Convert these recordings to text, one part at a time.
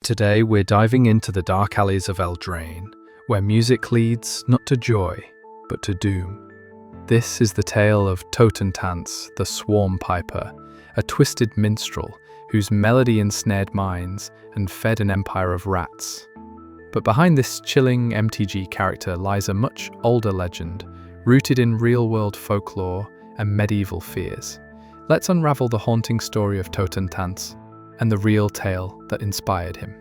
Today we're diving into the dark alleys of Eldraine, where music leads not to joy, but to doom. This is the tale of Totentanz, the Swarm Piper, a twisted minstrel whose melody ensnared minds and fed an empire of rats. But behind this chilling MTG character lies a much older legend, rooted in real-world folklore and medieval fears. Let's unravel the haunting story of Totentanz and the real tale that inspired him.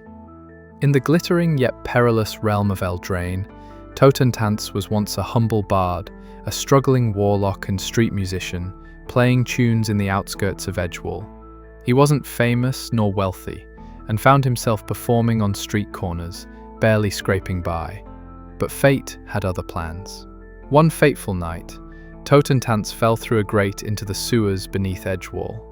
In the glittering yet perilous realm of Eldraine, Totentanz was once a humble bard, a struggling warlock and street musician, playing tunes in the outskirts of Edgewall. He wasn't famous nor wealthy, and found himself performing on street corners, barely scraping by. But fate had other plans. One fateful night, Totentanz fell through a grate into the sewers beneath Edgewall.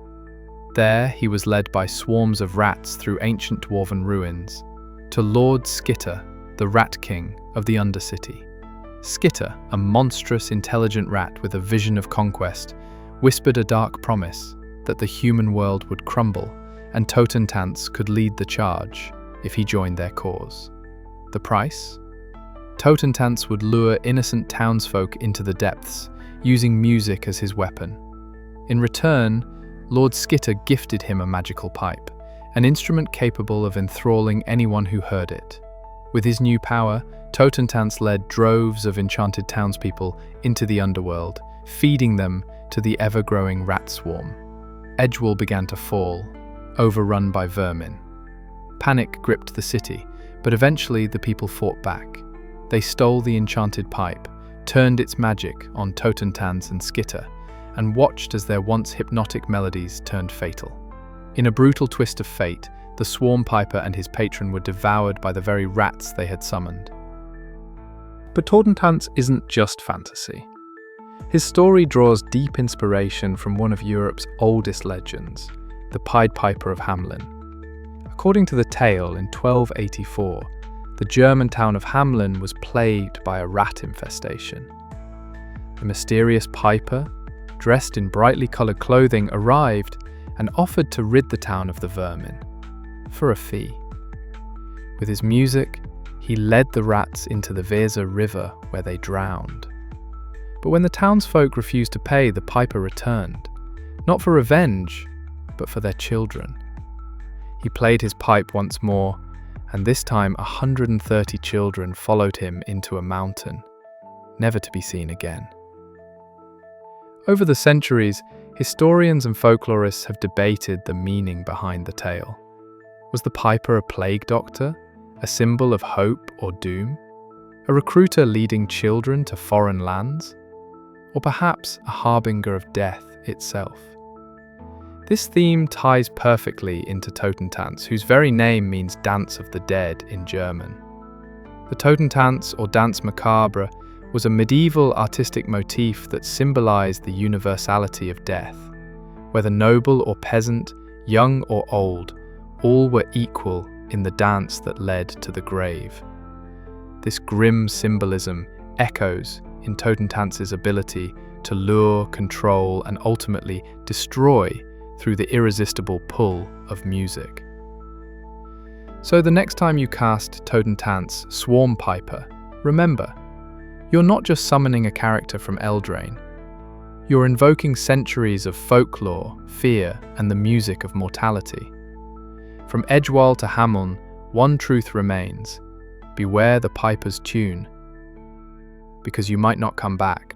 There he was led by swarms of rats through ancient dwarven ruins, to Lord Skitter, the Rat King of the Undercity. Skitter, a monstrous, intelligent rat with a vision of conquest, whispered a dark promise that the human world would crumble and Totentanz could lead the charge if he joined their cause. The price? Totentanz would lure innocent townsfolk into the depths, using music as his weapon. In return, Lord Skitter gifted him a magical pipe, an instrument capable of enthralling anyone who heard it. With his new power, Totentanz led droves of enchanted townspeople into the underworld, feeding them to the ever-growing rat swarm. Edgewall began to fall, overrun by vermin. Panic gripped the city, but eventually the people fought back. They stole the enchanted pipe, turned its magic on Totentanz and Skitter, and watched as their once hypnotic melodies turned fatal. In a brutal twist of fate, the Swarm Piper and his patron were devoured by the very rats they had summoned. But Totentanz isn't just fantasy. His story draws deep inspiration from one of Europe's oldest legends, the Pied Piper of Hamelin. According to the tale, in 1284, the German town of Hamelin was plagued by a rat infestation. The mysterious piper, dressed in brightly coloured clothing, arrived and offered to rid the town of the vermin, for a fee. With his music, he led the rats into the Weser River, where they drowned. But when the townsfolk refused to pay, the piper returned, not for revenge, but for their children. He played his pipe once more, and this time 130 children followed him into a mountain, never to be seen again. Over the centuries, historians and folklorists have debated the meaning behind the tale. Was the piper a plague doctor, a symbol of hope or doom? A recruiter leading children to foreign lands? Or perhaps a harbinger of death itself? This theme ties perfectly into Totentanz, whose very name means Dance of the Dead in German. The Totentanz, or Dance Macabre, was a medieval artistic motif that symbolized the universality of death. Whether noble or peasant, young or old, all were equal in the dance that led to the grave. This grim symbolism echoes in Totentanz's ability to lure, control, and ultimately destroy through the irresistible pull of music. So the next time you cast Totentanz Swarm Piper, remember, you're not just summoning a character from Eldraine. You're invoking centuries of folklore, fear, and the music of mortality. From Edgewall to Hamelin, one truth remains: beware the piper's tune, because you might not come back.